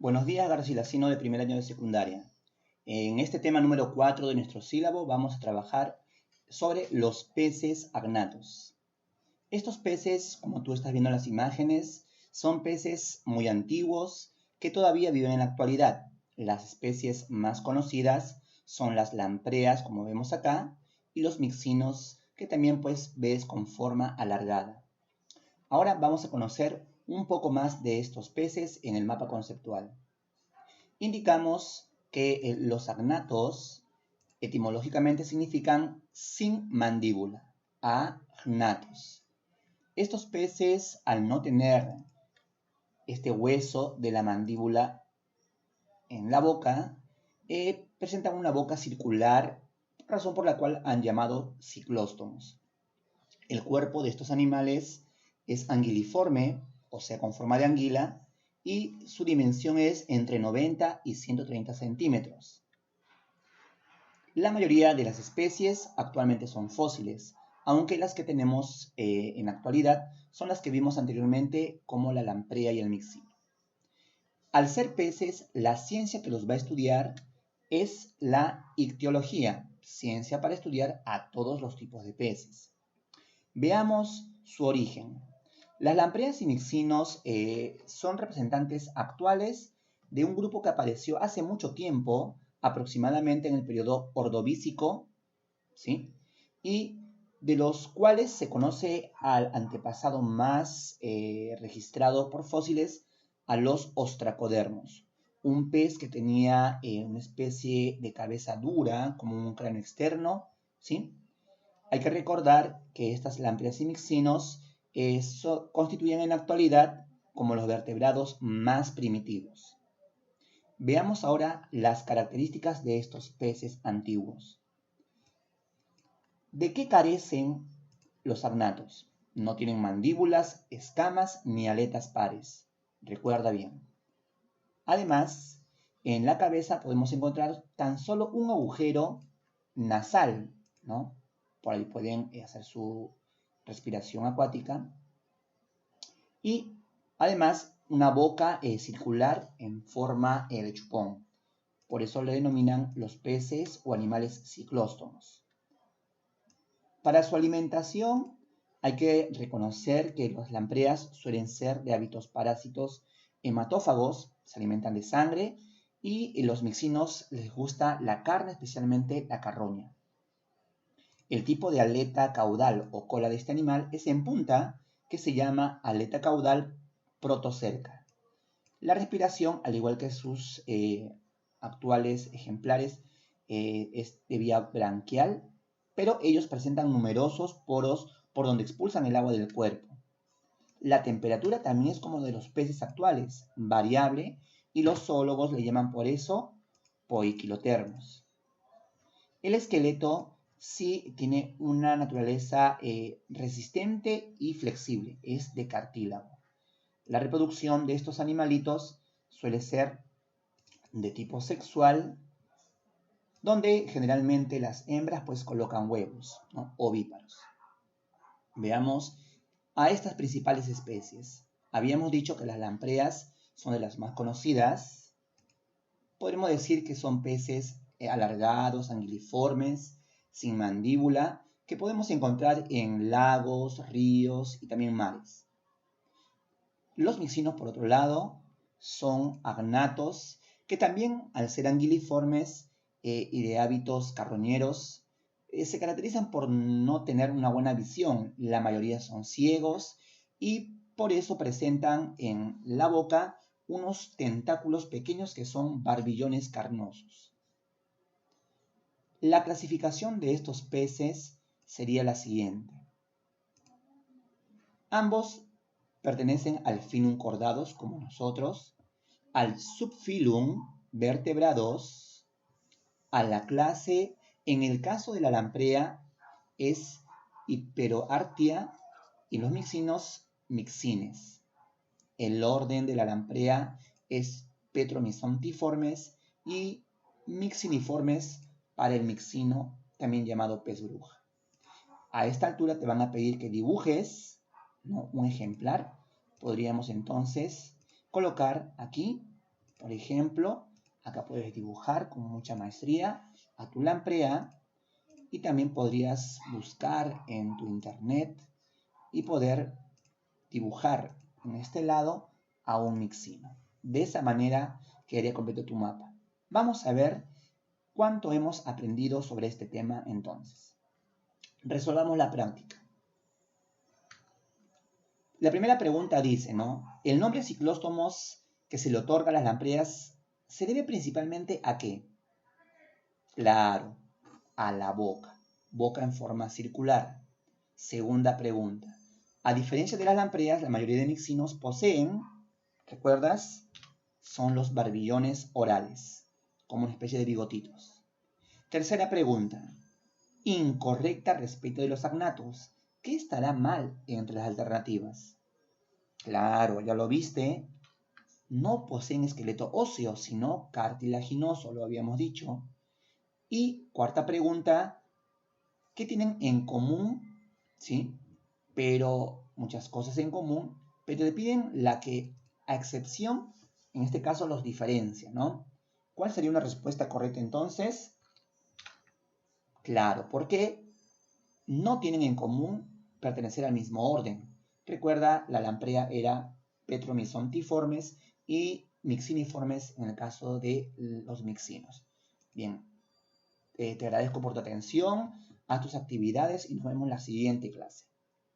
Buenos días, Garcilacino de primer año de secundaria. En este tema número 4 de nuestro sílabo vamos a trabajar sobre los peces agnatos. Estos peces, como tú estás viendo en las imágenes, son peces muy antiguos que todavía viven en la actualidad. Las especies más conocidas son las lampreas, como vemos acá, y los mixinos, que también ves con forma alargada. Ahora vamos a conocer un poco más de estos peces en el mapa conceptual. Indicamos que los agnatos etimológicamente significan sin mandíbula, agnatos. Estos peces, al no tener este hueso de la mandíbula en la boca, presentan una boca circular, razón por la cual han llamado ciclóstomos. El cuerpo de estos animales es anguiliforme, o sea, con forma de anguila, y su dimensión es entre 90 y 130 centímetros. La mayoría de las especies actualmente son fósiles, aunque las que tenemos en la actualidad son las que vimos anteriormente, como la lamprea y el mixino. Al ser peces, la ciencia que los va a estudiar es la ictiología, ciencia para estudiar a todos los tipos de peces. Veamos su origen. Las lampreas y mixinos son representantes actuales de un grupo que apareció hace mucho tiempo, aproximadamente en el periodo Ordovícico, ¿sí? Y de los cuales se conoce al antepasado más registrado por fósiles, a los ostracodermos, un pez que tenía una especie de cabeza dura, como un cráneo externo, ¿sí? Hay que recordar que estas lampreas y mixinos constituyen en la actualidad como los vertebrados más primitivos. Veamos ahora las características de estos peces antiguos. ¿De qué carecen los agnatos? No tienen mandíbulas, escamas ni aletas pares. Recuerda bien. Además, en la cabeza podemos encontrar tan solo un agujero nasal, ¿no? Por ahí pueden hacer su respiración acuática. Y además una boca circular en forma de chupón. Por eso le denominan los peces o animales ciclóstomos. Para su alimentación hay que reconocer que las lampreas suelen ser de hábitos parásitos hematófagos, se alimentan de sangre, y los mixinos les gusta la carne, especialmente la carroña. El tipo de aleta caudal o cola de este animal es en punta, que se llama aleta caudal protocerca. La respiración, al igual que sus actuales ejemplares, es de vía branquial, pero ellos presentan numerosos poros por donde expulsan el agua del cuerpo. La temperatura también es como de los peces actuales, variable, y los zoólogos le llaman por eso poiquilotermos. El esqueleto sí tiene una naturaleza resistente y flexible, es de cartílago. La reproducción de estos animalitos suele ser de tipo sexual, donde generalmente las hembras pues colocan huevos, ¿no? Ovíparos. Veamos a estas principales especies. Habíamos dicho que las lampreas son de las más conocidas. Podremos decir que son peces alargados, anguiliformes, sin mandíbula, que podemos encontrar en lagos, ríos y también mares. Los mixinos, por otro lado, son agnatos, que también, al ser anguiliformes y de hábitos carroñeros, se caracterizan por no tener una buena visión. La mayoría son ciegos y por eso presentan en la boca unos tentáculos pequeños que son barbillones carnosos. La clasificación de estos peces sería la siguiente. Ambos pertenecen al filum Chordatos, como nosotros, al subfilum Vertebrados, a la clase, en el caso de la lamprea, es Hiperoartia y los mixinos, mixines. El orden de la lamprea es Petromyzontiformes y mixiniformes para el mixino, también llamado pez bruja. A esta altura te van a pedir que dibujes, ¿no?, un ejemplar. Podríamos entonces colocar aquí Por ejemplo, acá puedes dibujar con mucha maestría a tu lamprea y también podrías buscar en tu internet y poder dibujar en este lado a un mixino. De esa manera quedaría completo tu mapa. Vamos a ver cuánto hemos aprendido sobre este tema entonces. Resolvamos la práctica. La primera pregunta dice, ¿no? El nombre ciclóstomos que se le otorga a las lampreas se debe principalmente ¿a qué? Claro, a la boca. Boca en forma circular. Segunda pregunta. A diferencia de las lampreas, la mayoría de mixinos poseen, ¿recuerdas? Son los barbillones orales, como una especie de bigotitos. Tercera pregunta. Incorrecta respecto de los agnatos. ¿Qué estará mal entre las alternativas? Claro, ya lo viste. No poseen esqueleto óseo, sino cartilaginoso, lo habíamos dicho. Y cuarta pregunta. ¿Qué tienen en común? ¿Sí? Pero muchas cosas en común, pero te piden la que, a excepción, en este caso los diferencia, ¿no? ¿Cuál sería una respuesta correcta entonces? Claro, porque no tienen en común pertenecer al mismo orden. Recuerda, la lamprea era petromizontiformes y mixiniformes en el caso de los mixinos. Bien, te agradezco por tu atención, haz tus actividades y nos vemos en la siguiente clase.